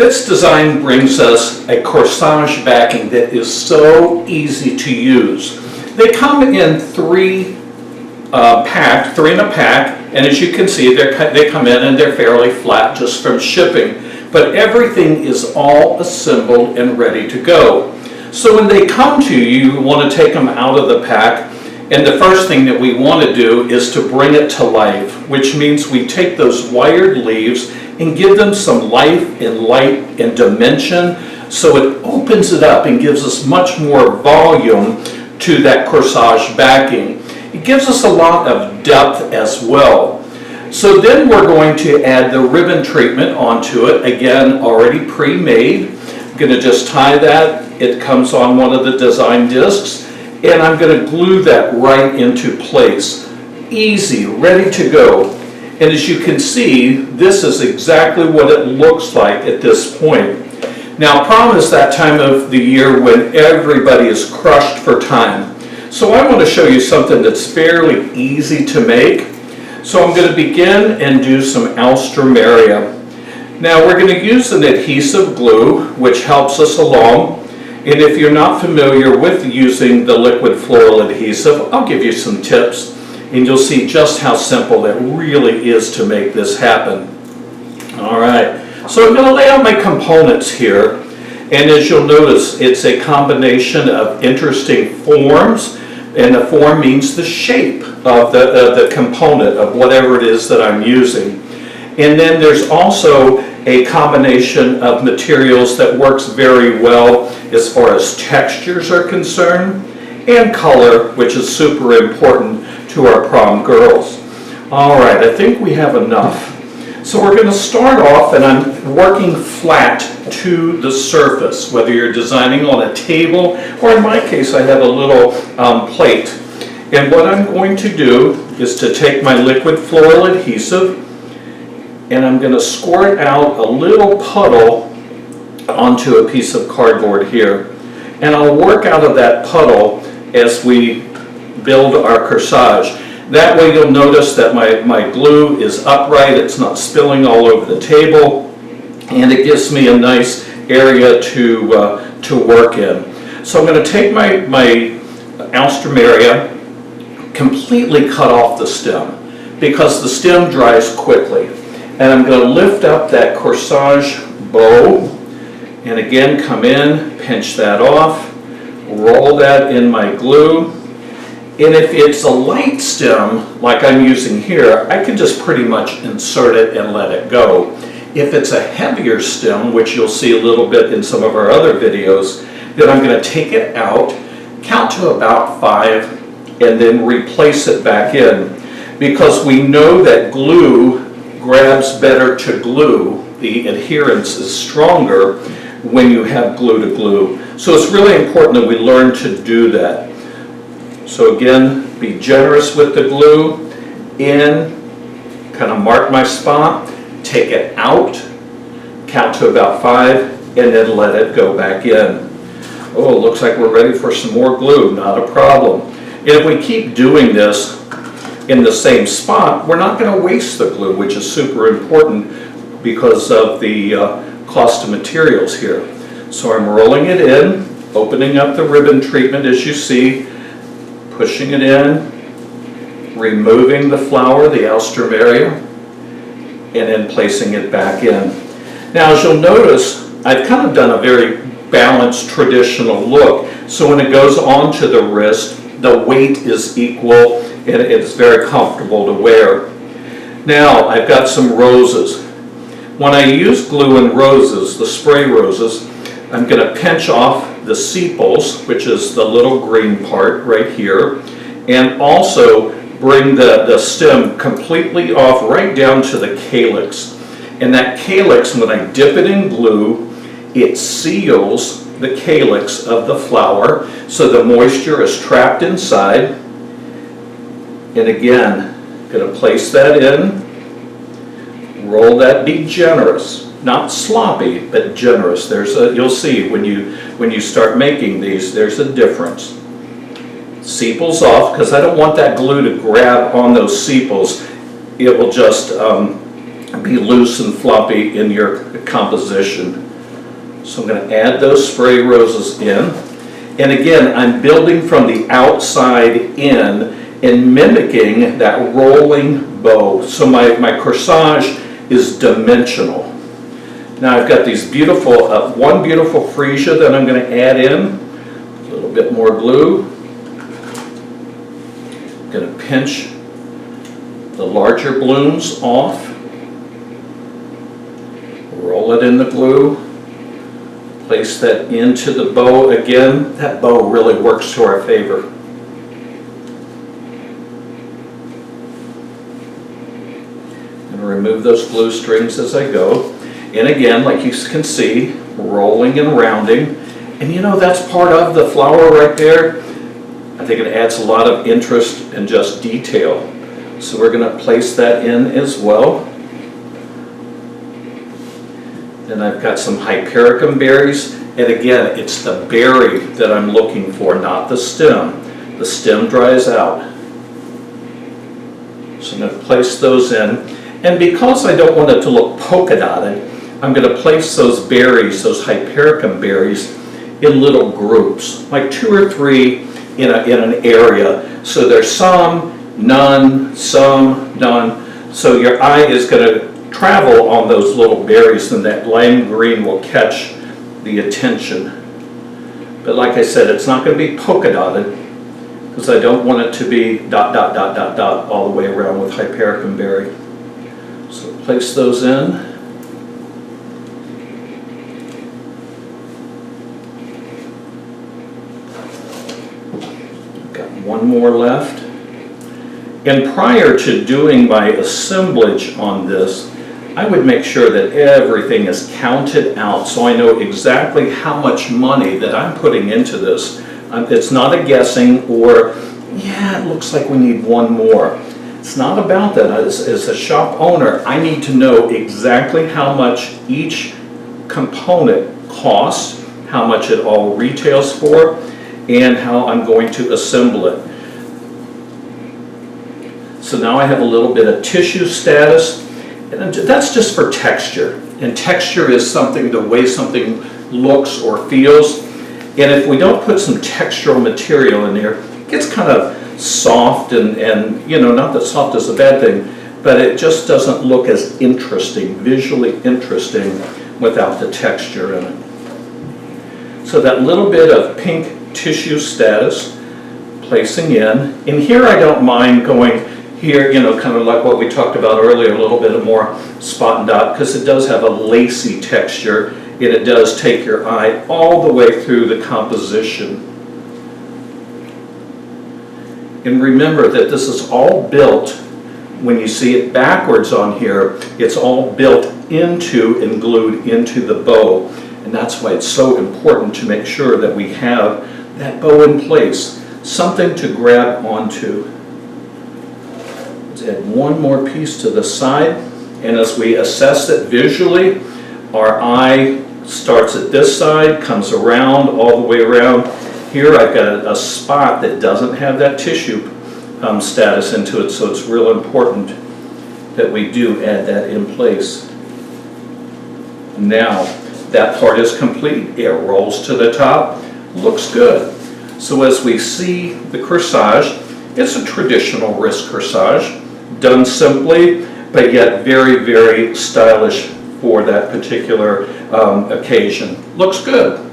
This design brings us a corsage backing that is so easy to use. They come in three in a pack, and as you can see, they come in and they're fairly flat just from shipping. But everything is all assembled and ready to go. So when they come to you, you want to take them out of the pack, and the first thing that we want to do is to bring it to life, which means we take those wired leaves and give them some life and light and dimension, so it opens it up and gives us much more volume to that corsage backing. It gives us a lot of depth as well. So then we're going to add the ribbon treatment onto it, again already pre-made. I'm going to just tie that. It comes on one of the design discs, and I'm going to glue that right into place. Easy, ready to go. And as you can see, this is exactly what it looks like at this point. Now, prom is that time of the year when everybody is crushed for time. So I want to show you something that's fairly easy to make. So I'm going to begin and do some alstroemeria. Now we're going to use an adhesive glue, which helps us along. And if you're not familiar with using the liquid floral adhesive, I'll give you some tips, and you'll see just how simple it really is to make this happen. All right, so I'm going to lay out my components here, and as you'll notice, it's a combination of interesting forms, and the form means the shape of the component of whatever it is that I'm using. And then there's also a combination of materials that works very well as far as textures are concerned, and color, which is super important to our prom girls. All right, I think we have enough. So we're going to start off, and I'm working flat to the surface, whether you're designing on a table, or in my case, I have a little plate. And what I'm going to do is to take my liquid floral adhesive, and I'm going to squirt out a little puddle onto a piece of cardboard here. And I'll work out of that puddle as we build our corsage. That way you'll notice that my glue is upright, it's not spilling all over the table, and it gives me a nice area to work in. So I'm going to take my alstroemeria, completely cut off the stem, because the stem dries quickly. And I'm going to lift up that corsage bow, and again come in, pinch that off, roll that in my glue. And if it's a light stem, like I'm using here, I can just pretty much insert it and let it go. If it's a heavier stem, which you'll see a little bit in some of our other videos, then I'm going to take it out, count to about 5, and then replace it back in. Because we know that glue grabs better to glue, the adherence is stronger when you have glue to glue. So it's really important that we learn to do that. So again, be generous with the glue, in, kind of mark my spot, take it out, count to about 5, and then let it go back in. Oh, it looks like we're ready for some more glue, not a problem. And if we keep doing this in the same spot, we're not going to waste the glue, which is super important because of the cost of materials here. So I'm rolling it in, opening up the ribbon treatment as you see, pushing it in, removing the flower, the alstroemeria, and then placing it back in. Now as you'll notice, I've kind of done a very balanced traditional look, so when it goes onto the wrist, the weight is equal and it's very comfortable to wear. Now I've got some roses. When I use glue in roses, the spray roses, I'm going to pinch off the sepals, which is the little green part right here, and also bring the stem completely off right down to the calyx. And that calyx, when I dip it in glue, it seals the calyx of the flower, so the moisture is trapped inside. And again, going to place that in, roll that, be generous, not sloppy, but generous. You'll see when you start making these, there's a difference. Sepals off, because I don't want that glue to grab on those sepals. It will just be loose and floppy in your composition. So I'm going to add those spray roses in. And again, I'm building from the outside in and mimicking that rolling bow. So my corsage is dimensional. Now I've got these beautiful, one beautiful freesia that I'm going to add in. A little bit more glue. I'm going to pinch the larger blooms off. Roll it in the glue. Place that into the bow again. That bow really works to our favor. And remove those glue strings as I go. And again, like you can see, rolling and rounding. And you know, that's part of the flower right there. I think it adds a lot of interest and just detail. So we're going to place that in as well. Then I've got some hypericum berries, and again, it's the berry that I'm looking for, not the stem. The stem dries out. So I'm going to place those in, and because I don't want it to look polka dotted, I'm going to place those berries, those hypericum berries, in little groups, like 2 or 3 in an area. So there's some, none, some, none. So your eye is going to travel on those little berries, and that lime green will catch the attention. But like I said, it's not going to be polka dotted because I don't want it to be dot, dot, dot, dot, dot all the way around with hypericum berry. So place those in. Got one more left. And prior to doing my assemblage on this, I would make sure that everything is counted out so I know exactly how much money that I'm putting into this. It's not a guessing or, yeah, it looks like we need one more. It's not about that. As a shop owner, I need to know exactly how much each component costs, how much it all retails for, and how I'm going to assemble it. So now I have a little bit of tissue status. And that's just for texture. And texture is something, the way something looks or feels. And if we don't put some textural material in there, it gets kind of soft and you know, not that soft is a bad thing, but it just doesn't look as interesting, visually interesting, without the texture in it. So that little bit of pink tissue status, placing in. And here I don't mind going here, you know, kind of like what we talked about earlier, a little bit of more spot and dot, because it does have a lacy texture, and it does take your eye all the way through the composition. And remember that this is all built, when you see it backwards on here, it's all built into and glued into the bow. And that's why it's so important to make sure that we have that bow in place, something to grab onto. Let's add one more piece to the side, and as we assess it visually, our eye starts at this side, comes around, all the way around. Here I've got a spot that doesn't have that tissue status into it, so it's real important that we do add that in place. Now that part is complete. It rolls to the top, looks good. So as we see the corsage, it's a traditional wrist corsage, done simply, but yet very, very stylish for that particular occasion. Looks good.